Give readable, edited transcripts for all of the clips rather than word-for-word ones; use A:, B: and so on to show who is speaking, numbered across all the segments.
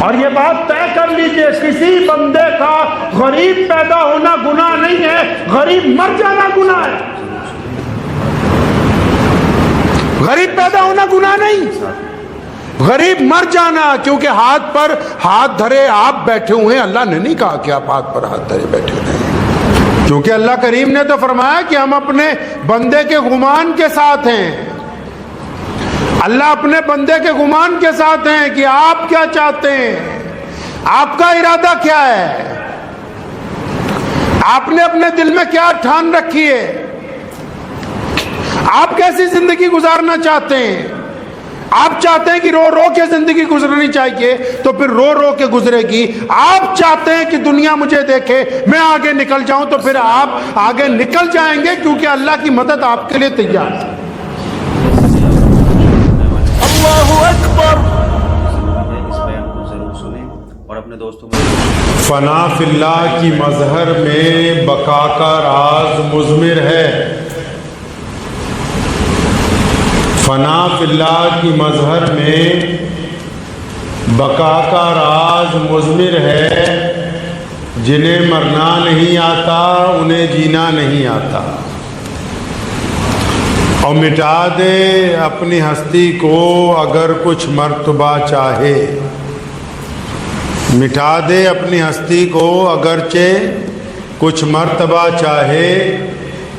A: اور یہ بات طے کر لیجئے، کسی بندے کا غریب پیدا ہونا گناہ نہیں ہے، غریب مر جانا گناہ ہے۔ غریب پیدا ہونا گناہ نہیں، غریب مر جانا، کیونکہ ہاتھ پر ہاتھ دھرے آپ بیٹھے ہوئے ہیں۔ اللہ نے نہیں کہا کہ آپ ہاتھ پر ہاتھ دھرے بیٹھے ہوئے ہیں، کیونکہ اللہ کریم نے تو فرمایا کہ ہم اپنے بندے کے گمان کے ساتھ ہیں۔ اللہ اپنے بندے کے گمان کے ساتھ ہیں کہ آپ کیا چاہتے ہیں، آپ کا ارادہ کیا ہے، آپ نے اپنے دل میں کیا ٹھان رکھی ہے، آپ کیسی زندگی گزارنا چاہتے ہیں۔ آپ چاہتے ہیں کہ رو رو کے زندگی گزرنی چاہیے تو پھر رو رو کے گزرے گی۔ آپ چاہتے ہیں کہ دنیا مجھے دیکھے، میں آگے نکل جاؤں، تو پھر آپ آگے نکل جائیں گے، کیونکہ اللہ کی مدد آپ کے لیے تیار ہے۔ اللہ اکبر۔
B: اس بیان کو ضرور سنیں اور اپنے دوستوں میں۔
A: فنا فی اللہ کی مظہر میں بقا کا راز مضمر ہے۔ فنا فی اللہ کی مظہر میں بقا کا راز مضمر ہے، جنہیں مرنا نہیں آتا انہیں جینا نہیں آتا، اور مٹا دے اپنی ہستی کو اگر کچھ مرتبہ چاہے، مٹا دے اپنی ہستی کو اگرچہ کچھ مرتبہ چاہے،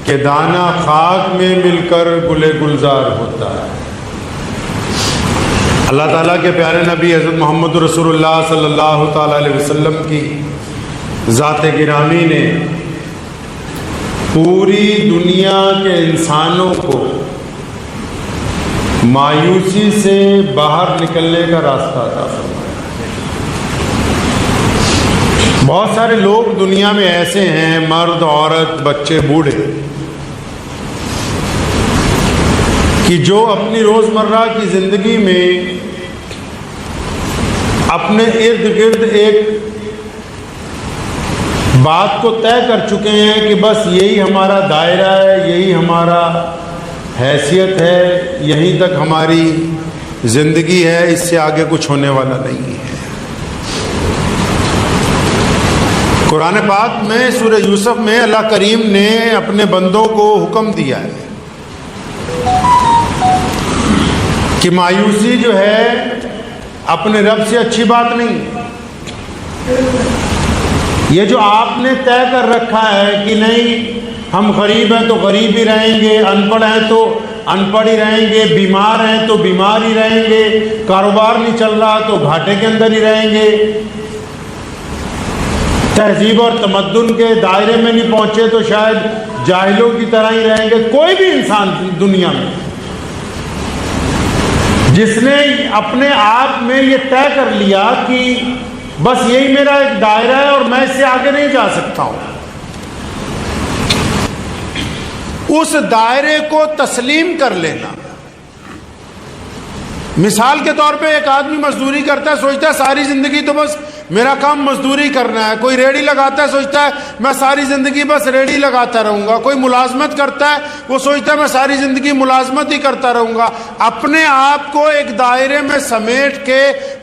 A: کہ دانہ خاک میں مل کر گلے گلزار ہوتا ہے۔ اللہ تعالیٰ کے پیارے نبی حضرت محمد رسول اللہ صلی اللہ تعالیٰ علیہ وسلم کی ذات گرامی نے پوری دنیا کے انسانوں کو مایوسی سے باہر نکلنے کا راستہ عطا فرمایا۔ بہت سارے لوگ دنیا میں ایسے ہیں، مرد، عورت، بچے، بوڑھے، کہ جو اپنی روزمرہ کی زندگی میں اپنے ارد گرد ایک بات کو طے کر چکے ہیں کہ بس یہی ہمارا دائرہ ہے، یہی ہمارا حیثیت ہے، یہیں تک ہماری زندگی ہے، اس سے آگے کچھ ہونے والا نہیں ہے۔ قرآن پاک میں سورہ یوسف میں اللہ کریم نے اپنے بندوں کو حکم دیا ہے کہ مایوسی جو ہے اپنے رب سے اچھی بات نہیں۔ یہ جو آپ نے طے کر رکھا ہے کہ نہیں ہم غریب ہیں تو غریب ہی رہیں گے، ان پڑھ ہیں تو ان پڑھ ہی رہیں گے، بیمار ہیں تو بیمار ہی رہیں گے، کاروبار نہیں چل رہا تو گھاٹے کے اندر ہی رہیں گے، تہذیب اور تمدن کے دائرے میں نہیں پہنچے تو شاید جاہلوں کی طرح ہی رہیں گے۔ کوئی بھی انسان دنیا میں جس نے اپنے آپ میں یہ طے کر لیا کہ بس یہی میرا ایک دائرہ ہے اور میں اس سے آگے نہیں جا سکتا ہوں، اس دائرے کو تسلیم کر لینا۔ مثال کے طور پہ ایک آدمی مزدوری کرتا ہے، سوچتا ہے ساری زندگی تو بس میرا کام مزدوری کرنا ہے۔ کوئی ریڑھی لگاتا ہے، سوچتا ہے میں ساری زندگی بس ریڑھی لگاتا رہوں گا۔ کوئی ملازمت کرتا ہے، وہ سوچتا ہے میں ساری زندگی ملازمت ہی کرتا رہوں گا۔ اپنے آپ کو ایک دائرے میں سمیٹ کے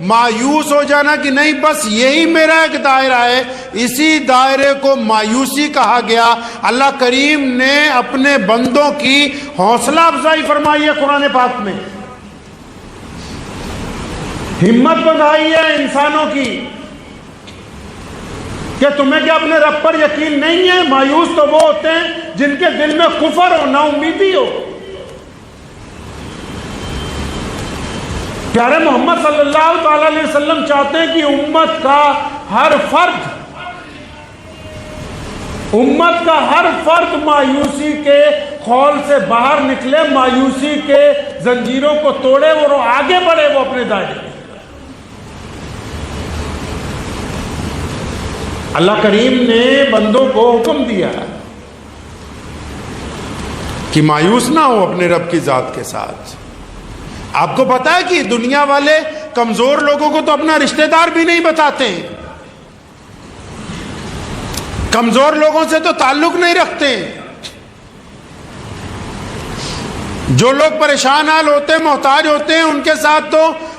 A: مایوس ہو جانا کہ نہیں بس یہی میرا ایک دائرہ ہے، اسی دائرے کو مایوسی کہا گیا۔ اللہ کریم نے اپنے بندوں کی حوصلہ افزائی فرمائی ہے قرآن پاک میں، ہمت بندھائی ہے انسانوں کی کہ تمہیں کیا اپنے رب پر یقین نہیں ہے؟ مایوس تو وہ ہوتے ہیں جن کے دل میں کفر ہو، نا امیدی ہو۔ پیارے محمد صلی اللہ تعالی علیہ وسلم چاہتے ہیں کہ امت کا ہر فرد مایوسی کے خول سے باہر نکلے، مایوسی کے زنجیروں کو توڑے اور وہ آگے بڑھے، وہ اپنے دائرے میں۔ اللہ کریم نے بندوں کو حکم دیا ہے کہ مایوس نہ ہو اپنے رب کی ذات کے ساتھ۔ آپ کو پتا ہے کہ دنیا والے کمزور لوگوں کو تو اپنا رشتہ دار بھی نہیں بتاتے ہیں، کمزور لوگوں سے تو تعلق نہیں رکھتے۔ جو لوگ پریشان حال ہوتے ہیں، محتاج ہوتے ہیں، ان کے ساتھ تو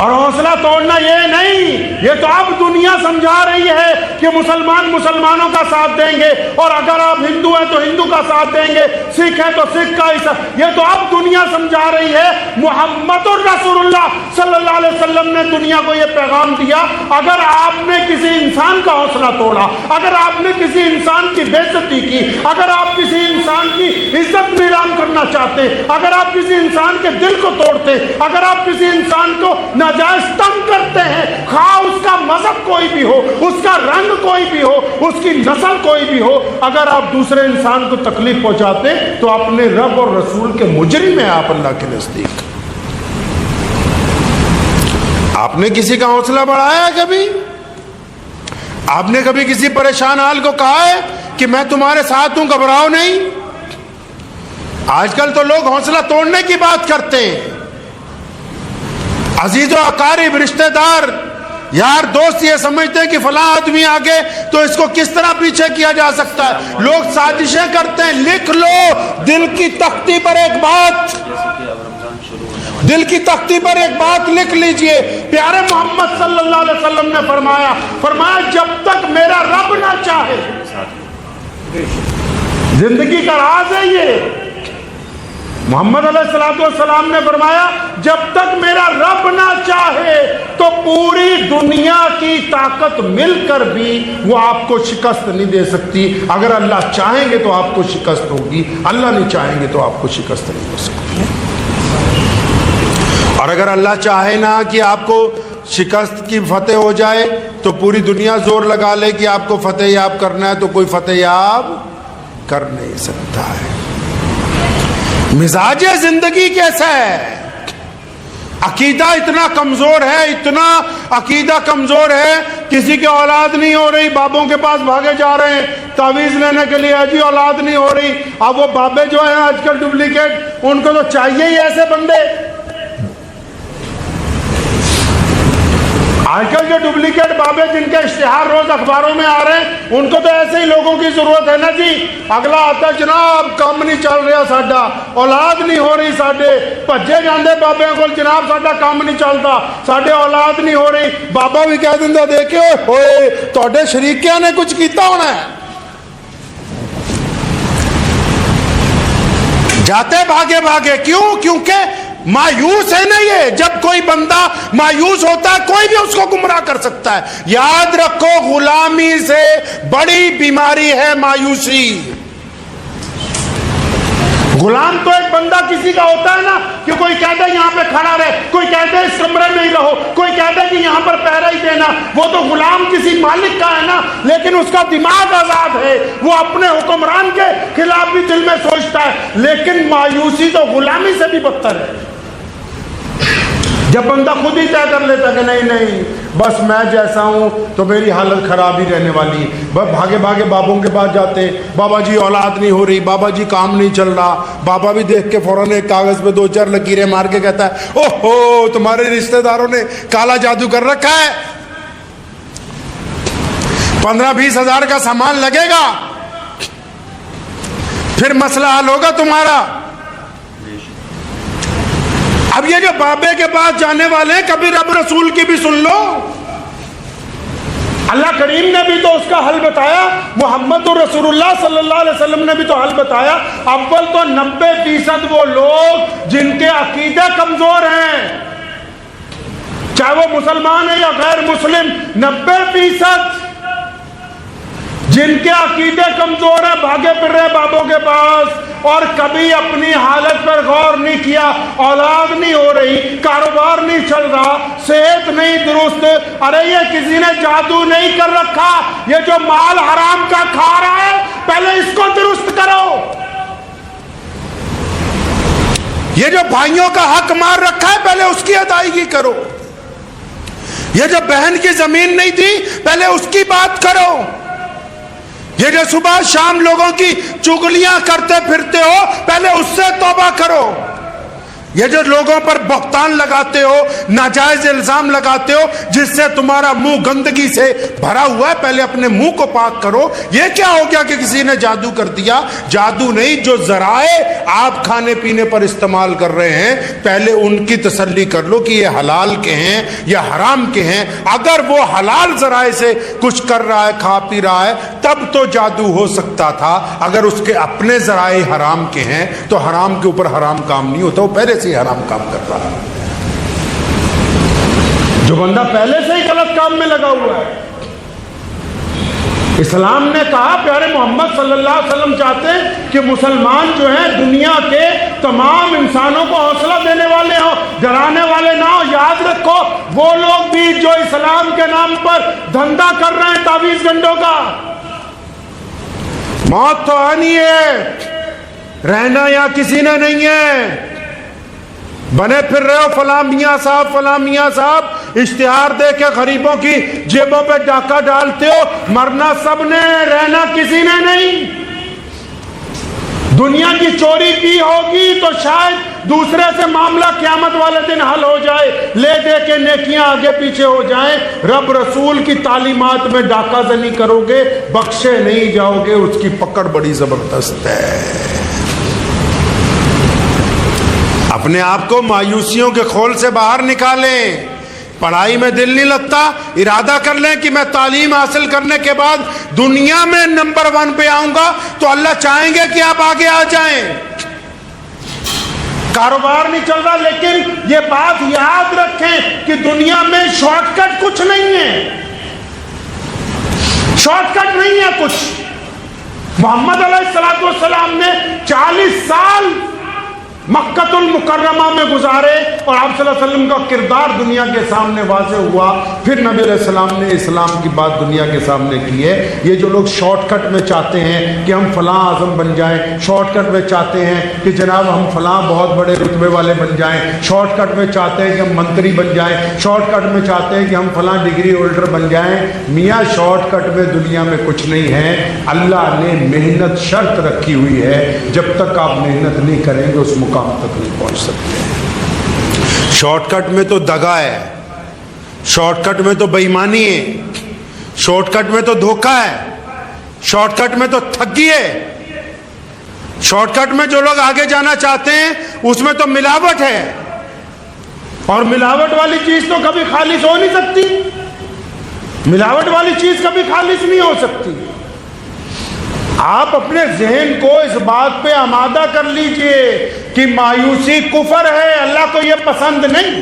A: اور حوصلہ توڑنا یہ نہیں، یہ تو اب دنیا سمجھا رہی ہے کہ مسلمان مسلمانوں کا ساتھ دیں گے، اور اگر آپ ہندو ہیں تو ہندو کا ساتھ دیں گے، سکھ ہیں تو سکھ کا ہی ساتھ، یہ تو اب دنیا سمجھا رہی ہے۔ محمد الرسول اللہ صلی اللہ علیہ وسلم نے دنیا کو یہ پیغام دیا، اگر آپ نے کسی انسان کا حوصلہ توڑا، اگر آپ نے کسی انسان کی بے عزتی کی، اگر آپ کسی انسان کی عزت نیلام کرنا چاہتے، اگر آپ کسی انسان کے دل کو توڑتے، اگر آپ کسی انسان کو ناجائز تنگ کرتے ہیں، خواہ اس کا مذہب کوئی بھی ہو، اس کا رنگ کوئی بھی ہو، اس کی نسل کوئی بھی ہو، اگر آپ دوسرے انسان کو تکلیف پہنچاتے تو اپنے رب اور رسول کے مجرم ہیں آپ اللہ کے نزدیک۔ آپ نے کسی کا حوصلہ بڑھایا ہے کبھی؟ آپ نے کبھی کسی پریشان حال کو کہا ہے کہ میں تمہارے ساتھ ہوں، گھبراؤ نہیں؟ آج کل تو لوگ حوصلہ توڑنے کی بات کرتے ہیں۔ عزیز و اقارب، رشتہ دار، یار، دوست یہ سمجھتے ہیں کہ فلاں آدمی آگے تو اس کو کس طرح پیچھے کیا جا سکتا ہے، لوگ سازشیں کرتے ہیں۔ لکھ لو دل کی تختی پر ایک بات، دل کی تختی پر ایک بات لکھ لیجئے۔ پیارے محمد صلی اللہ علیہ وسلم نے فرمایا جب تک میرا رب نہ چاہے، زندگی کا راز ہے یہ۔ محمد علیہ السلام نے فرمایا جب تک میرا رب نہ چاہے تو پوری دنیا کی طاقت مل کر بھی وہ آپ کو شکست نہیں دے سکتی۔ اگر اللہ چاہیں گے تو آپ کو شکست ہوگی، اللہ نہیں چاہیں گے تو آپ کو شکست نہیں ہو سکتی۔ اور اگر اللہ چاہے نا کہ آپ کو شکست کی فتح ہو جائے تو پوری دنیا زور لگا لے کہ آپ کو فتح یاب کرنا ہے تو کوئی فتح یاب کر نہیں سکتا ہے۔ مزاج زندگی کیسا ہے؟ عقیدہ اتنا کمزور ہے، اتنا عقیدہ کمزور ہے، کسی کی اولاد نہیں ہو رہی، بابوں کے پاس بھاگے جا رہے ہیں تعویذ لینے کے لیے، جی اولاد نہیں ہو رہی۔ اب وہ بابے جو ہیں آج کل ڈپلیکیٹ، ان کو تو چاہیے ہی ایسے بندے۔ آج کل جو ڈپلیکیٹ بابے جن کے اشتہار روز اخباروں میں آ رہے ہیں، ان کو تو ایسے ہی لوگوں کی ضرورت ہے نا جی۔ اگلا آتا ہے جناب کام نہیں چل رہا ساڈا، اولاد نہیں ہو رہی ساڈے، بھجے جاندے بابے کو جناب ساڈا کام نہیں چلتا، ساڈے اولاد نہیں ہو رہی۔ بابا بھی کہہ دیندا دیکھو ہوئے تہاڈے شریکیاں نے کچھ کیتا ہونا ہے۔ جاتے بھاگے بھاگے، کیوں؟ کیونکہ مایوس ہے نا یہ۔ جب کوئی بندہ مایوس ہوتا ہے کوئی بھی اس کو گمراہ کر سکتا ہے۔ یاد رکھو غلامی سے بڑی بیماری ہے مایوسی۔ غلام تو ایک بندہ کسی کا ہوتا ہے نا کہ کوئی کہتا ہے یہاں پہ کھڑا رہے، کوئی کہتا ہے اس کمرے میں ہی رہو، کوئی کہتا ہے کہ یہاں پر پہرا ہی دینا۔ وہ تو غلام کسی مالک کا ہے نا، لیکن اس کا دماغ آزاد ہے، وہ اپنے حکمران کے خلاف بھی دل میں سوچتا ہے۔ لیکن مایوسی تو غلامی سے بھی بدتر ہے، جب بندہ خود ہی طے کر لیتا کہ نہیں بس میں جیسا ہوں تو میری حالت خراب ہی رہنے والی۔ بس بھاگے بھاگے بابوں کے پاس جاتے، بابا جی اولاد نہیں ہو رہی، بابا جی کام نہیں چل رہا۔ بابا بھی دیکھ کے فوراً ایک کاغذ پہ 2-4 لکیریں مار کے کہتا ہے اوہ ہو تمہارے رشتہ داروں نے کالا جادو کر رکھا ہے، 15-20 ہزار کا سامان لگے گا، پھر مسئلہ حل ہوگا تمہارا۔ اب یہ جو بابے کے پاس جانے والے ہیں، کبھی رب رسول کی بھی سن لو۔ اللہ کریم نے بھی تو اس کا حل بتایا، محمد رسول اللہ صلی اللہ علیہ وسلم نے بھی تو حل بتایا۔ اول تو 90% وہ لوگ جن کے عقیدے کمزور ہیں، چاہے وہ مسلمان ہیں یا غیر مسلم، 90% جن کے عقیدے کمزور ہیں، بھاگے پھر رہے بابوں کے پاس اور کبھی اپنی حالت پر غور نہیں کیا۔ اولاد نہیں ہو رہی، کاروبار نہیں چل رہا، صحت نہیں درست، ارے یہ کسی نے جادو نہیں کر رکھا، یہ جو مال حرام کا کھا رہا ہے پہلے اس کو درست کرو۔ یہ جو بھائیوں کا حق مار رکھا ہے پہلے اس کی ادائیگی کرو۔ یہ جو بہن کی زمین نہیں تھی پہلے اس کی بات کرو۔ یہ جو صبح شام لوگوں کی چگلیاں کرتے پھرتے ہو پہلے اس سے توبہ کرو۔ یہ جو لوگوں پر بہتان لگاتے ہو, ناجائز الزام لگاتے ہو, جس سے تمہارا منہ گندگی سے بھرا ہوا ہے, پہلے اپنے منہ کو پاک کرو. یہ کیا ہو گیا کہ کسی نے جادو کر دیا؟ جادو نہیں, جو ذرائع آپ کھانے پینے پر استعمال کر رہے ہیں پہلے ان کی تسلی کر لو کہ یہ حلال کے ہیں یا حرام کے ہیں. اگر وہ حلال ذرائع سے کچھ کر رہا ہے, کھا پی رہا ہے, تب تو جادو ہو سکتا تھا. اگر اس کے اپنے ذرائع حرام کے ہیں تو حرام کے اوپر حرام کام نہیں ہوتا, وہ پہلے سے حرام کام کر رہا ہے. جو بندہ پہلے سے ہی غلط کام میں لگا ہوا ہے. اسلام نے کہا, پیارے محمد صلی اللہ علیہ وسلم چاہتے ہیں کہ مسلمان جو ہیں دنیا کے تمام انسانوں کو حوصلہ دینے والے ہوں, ڈرانے والے نہ ہوں. یاد رکھو, وہ لوگ بھی جو اسلام کے نام پر دھندا کر رہے ہیں تعویذ گنڈوں کا, موت تو آنی ہے, رہنا یہاں کسی نے نہیں ہے. بنے پھر رہے ہو فلاں میاں صاحب, فلاں میاں صاحب, اشتہار دے کے غریبوں کی جیبوں پہ ڈاکہ ڈالتے ہو. مرنا سب نے, رہنا کسی نے نہیں. دنیا کی چوری کی ہوگی تو شاید دوسرے سے معاملہ قیامت والے دن حل ہو جائے, لے دے کے نیکیاں آگے پیچھے ہو جائیں. رب رسول کی تعلیمات میں ڈاکہ زنی کرو گے, بخشے نہیں جاؤ گے, اس کی پکڑ بڑی زبردست ہے. اپنے آپ کو مایوسیوں کے خول سے باہر نکالیں. پڑھائی میں دل نہیں لگتا, ارادہ کر لیں کہ میں تعلیم حاصل کرنے کے بعد دنیا میں نمبر 1 پہ آؤں گا, تو اللہ چاہیں گے کہ آپ آگے آ جائیں. کاروبار نہیں چل رہا, لیکن یہ بات یاد رکھیں کہ دنیا میں شارٹ کٹ کچھ نہیں ہے, شارٹ کٹ نہیں ہے کچھ. محمد علیہ السلام نے 40 سال مکہ المکرمہ میں گزارے, اور آپ صلی اللہ علیہ وسلم کا کردار دنیا کے سامنے واضح ہوا. پھر نبی علیہ السلام نے اسلام کی بات دنیا کے سامنے کی ہے. یہ جو لوگ شارٹ کٹ میں چاہتے ہیں کہ ہم فلاں اعظم بن جائیں, شارٹ کٹ میں چاہتے ہیں کہ جناب ہم فلاں بہت بڑے رتبے والے بن جائیں, شارٹ کٹ میں چاہتے ہیں کہ ہم منتری بن جائیں, شارٹ کٹ میں چاہتے ہیں کہ ہم فلاں ڈگری ہولڈر بن جائیں. میاں شارٹ کٹ میں دنیا میں کچھ نہیں ہے. اللہ نے محنت شرط رکھی ہوئی ہے, جب تک آپ محنت نہیں کریں گے اس مقام تک نہیں پہنچ سکتے. شارٹ کٹ میں تو دغا ہے, شارٹ کٹ میں تو بے ایمانی ہے, شارٹ کٹ میں تو دھوکہ ہے, شارٹ کٹ میں تو ٹھگی ہے. شارٹ کٹ میں جو لوگ آگے جانا چاہتے ہیں اس میں تو ملاوٹ ہے, اور ملاوٹ والی چیز تو کبھی خالص ہو نہیں سکتی. ملاوٹ والی چیز کبھی خالص نہیں ہو سکتی. آپ اپنے ذہن کو اس بات پہ آمادہ کر لیجئے کہ مایوسی کفر ہے, اللہ کو یہ پسند نہیں.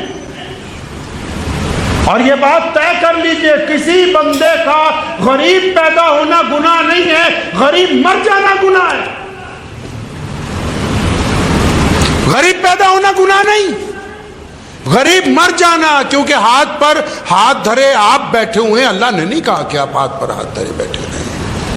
A: اور یہ بات طے کر لیجئے, کسی بندے کا غریب پیدا ہونا گناہ نہیں ہے, غریب مر جانا گناہ ہے. غریب پیدا ہونا گناہ نہیں, غریب مر جانا. کیونکہ ہاتھ پر ہاتھ دھرے آپ بیٹھے ہوئے ہیں, اللہ نے نہیں کہا کہ آپ ہاتھ پر ہاتھ دھرے بیٹھے رہیں.